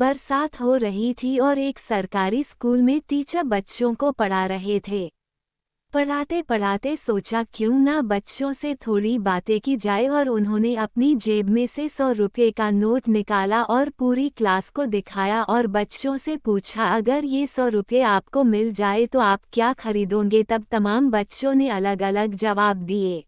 बरसात हो रही थी और एक सरकारी स्कूल में टीचर बच्चों को पढ़ा रहे थे। पढ़ाते पढ़ाते सोचा क्यों ना बच्चों से थोड़ी बातें की जाए और उन्होंने अपनी जेब में से 100 रुपये का नोट निकाला और पूरी क्लास को दिखाया और बच्चों से पूछा, अगर ये 100 रुपये आपको मिल जाए तो आप क्या खरीदोगे। तब तमाम बच्चों ने अलग अलग जवाब दिए।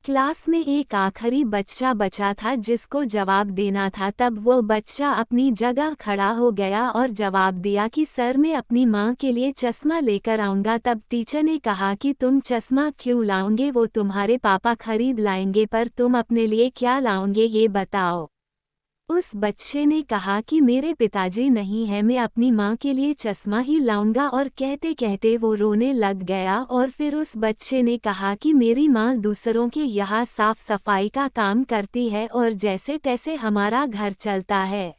क्लास में एक आखिरी बच्चा बचा था जिसको जवाब देना था। तब वो बच्चा अपनी जगह खड़ा हो गया और जवाब दिया कि सर, मैं अपनी माँ के लिए चश्मा लेकर आऊँगा। तब टीचर ने कहा कि तुम चश्मा क्यों लाओगे, वो तुम्हारे पापा खरीद लाएंगे, पर तुम अपने लिए क्या लाओगे ये बताओ। उस बच्चे ने कहा कि मेरे पिताजी नहीं है, मैं अपनी माँ के लिए चश्मा ही लाऊंगा। और कहते कहते वो रोने लग गया। और फिर उस बच्चे ने कहा कि मेरी माँ दूसरों के यहाँ साफ सफाई का काम करती है और जैसे तैसे हमारा घर चलता है।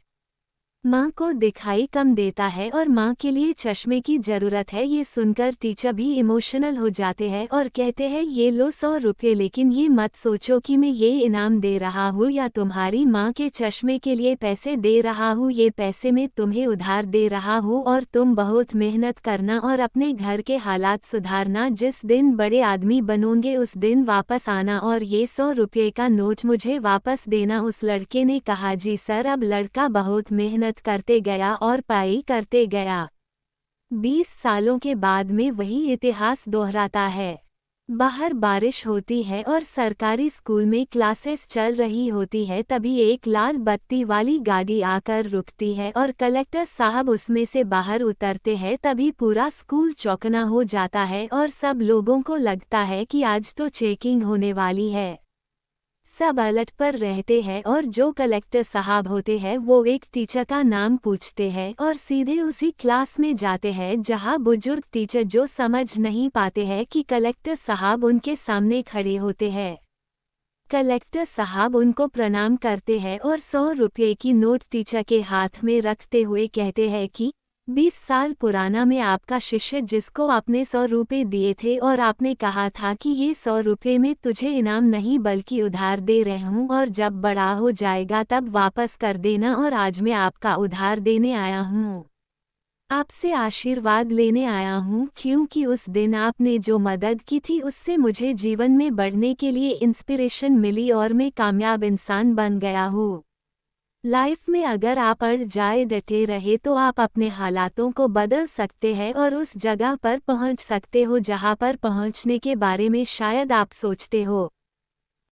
माँ को दिखाई कम देता है और माँ के लिए चश्मे की ज़रूरत है। ये सुनकर टीचर भी इमोशनल हो जाते हैं और कहते हैं, ये लो 100 रुपये, लेकिन ये मत सोचो कि मैं ये इनाम दे रहा हूँ या तुम्हारी माँ के चश्मे के लिए पैसे दे रहा हूँ। ये पैसे मैं तुम्हें उधार दे रहा हूँ और तुम बहुत मेहनत करना और अपने घर के हालात सुधारना। जिस दिन बड़े आदमी बनोगे उस दिन वापस आना और ये 100 रुपये का नोट मुझे वापस देना। उस लड़के ने कहा, जी सर। अब लड़का बहुत मेहनत करते गया और पढ़ाई करते गया। 20 सालों के बाद में वही इतिहास दोहराता है। बाहर बारिश होती है और सरकारी स्कूल में क्लासेस चल रही होती है। तभी एक लाल बत्ती वाली गाड़ी आकर रुकती है और कलेक्टर साहब उसमें से बाहर उतरते हैं। तभी पूरा स्कूल चौकना हो जाता है और सब लोगों को लगता है कि आज तो चेकिंग होने वाली है। सब अलर्ट पर रहते हैं और जो कलेक्टर साहब होते हैं वो एक टीचर का नाम पूछते हैं और सीधे उसी क्लास में जाते हैं जहां बुजुर्ग टीचर जो समझ नहीं पाते हैं कि कलेक्टर साहब उनके सामने खड़े होते हैं। कलेक्टर साहब उनको प्रणाम करते हैं और 100 रुपये की नोट टीचर के हाथ में रखते हुए कहते हैं कि 20 साल पुराना मैं आपका शिष्य जिसको आपने 100 रुपये दिए थे और आपने कहा था कि ये 100 रुपये में तुझे इनाम नहीं बल्कि उधार दे रहा हूँ और जब बड़ा हो जाएगा तब वापस कर देना। और आज मैं आपका उधार देने आया हूँ, आपसे आशीर्वाद लेने आया हूँ, क्योंकि उस दिन आपने जो मदद की थी उससे मुझे जीवन में बढ़ने के लिए इंस्पिरेशन मिली और मैं कामयाब इंसान बन गया हूँ। लाइफ में अगर आप अड़ जाए डटे रहे तो आप अपने हालातों को बदल सकते हैं और उस जगह पर पहुंच सकते हो जहां पर पहुंचने के बारे में शायद आप सोचते हो।